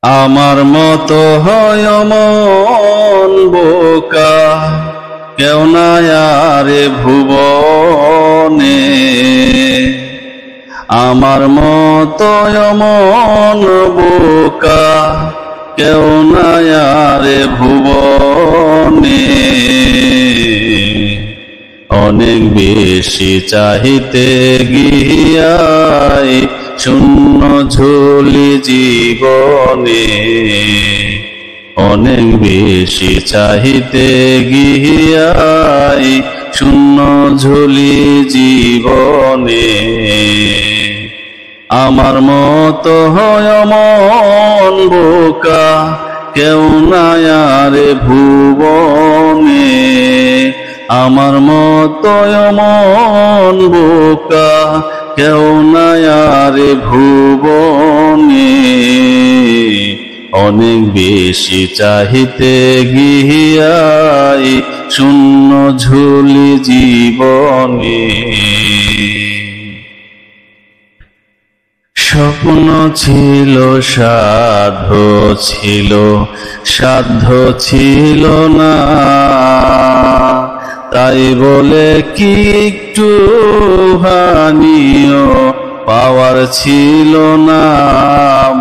আমার মতো হয় মন বোকা কেউ নাই আরে ভুবনে। আমার মতো মন বোকা কেউ নাই আরে ভুবনে। অনেক বেশি চাহিতে গিয়াই শূন্য ঝুলি জীবনে। অনেক বেশি চাহিতে গিয়াই শূন্য ঝুলি জীবনে। আমার মতো হয় মন বোকা কেউ নাই আরে ভুবনে। আমার মতো মন বোকা কেউ নাই আরে ভুবনে। অনেক বেশি চাহিতে গিয়াই শূন্য ঝুলি জীবনে। স্বপ্ন ছিল সাধ্য ছিল, সাধ্য ছিল না, তাই বলে কি একটু হানিও পাওয়ার ছিল না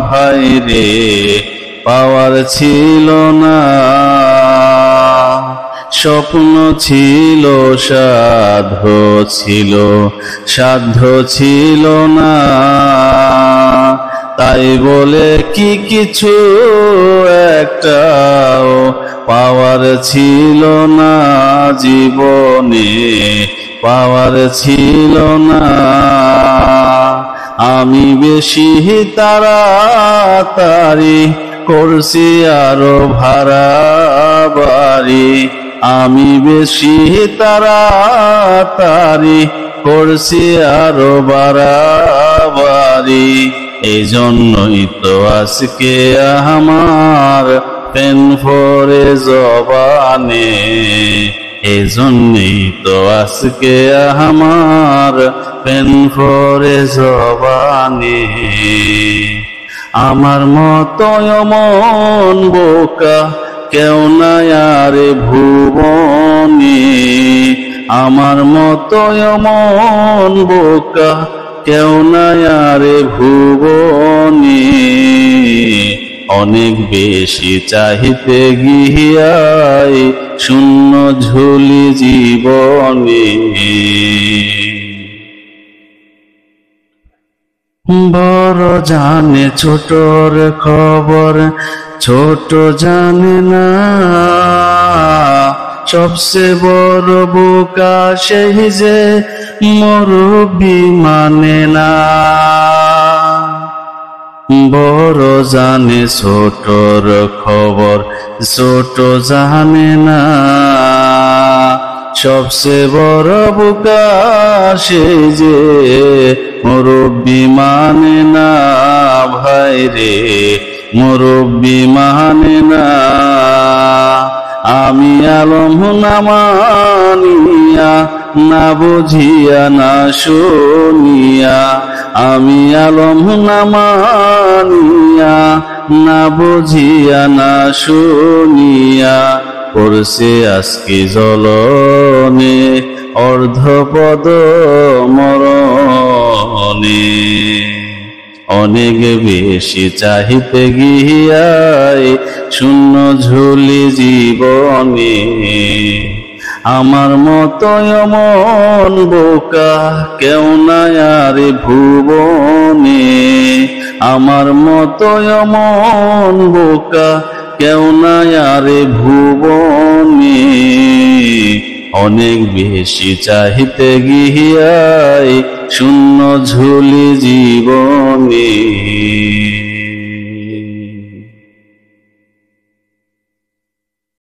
ভাই রে, পাওয়ার ছিল না। স্বপ্ন ছিল সাধ্য ছিল, সাধ্য ছিল না, তাই বলে কি কিছু একটাও পাওয়ার ছিল না জীবনে, পাওয়ার ছিল না। আমি বেশি তাড়াতাড়ি করছি আরো ভাড়া বাড়ি। আমি বেশি তাড়াতাড়ি করছি আরো বাড়াবাড়ি। এই জন্যই তো আজকে আমার পেন ফরে জবানে। এই জন্যই তো আজকে আমার পেন ফরে জবানে। আমার মতো মন বোকা কেউ নাই আরে ভুবনে। আমার মতো মন বোকা কেউ নাই আরে ভুবনে। অনেক বেশি চাহিতে গিয়াই শূন্য ঝুলি জীবনে। বড় জানে ছোটর খবর, ছোট জানে না, সবচেয়ে বড় বোকা সেই যে মুরব্বি মানে না। বড় জানে ছোটর খবর, ছোট জানে না, সবচেয়ে বড় বোকা সেই যে মুরব্বি মানে না ভাই রে, মুরব্বি মানে না। আমি আলম না মানিয়া, না বুঝিয়া না শুনিয়া, আমি আলম না মানিয়া, না বুঝিয়া না শুনিয়া পড়ছে আজকে জ্বলনে অর্ধপদ মরণে। অনেক বেশি চাহিতে গিয়াই শূন্য ঝুলি জীবনে। আমার মতো মন বোকা কেউ নাই আরে ভুবনে। আমার মতো মন বোকা কেউ নাই আরে ভুবনে। অনেক বেশি চাহিতে গিয়াই শূন্য ঝুলি জীবনে।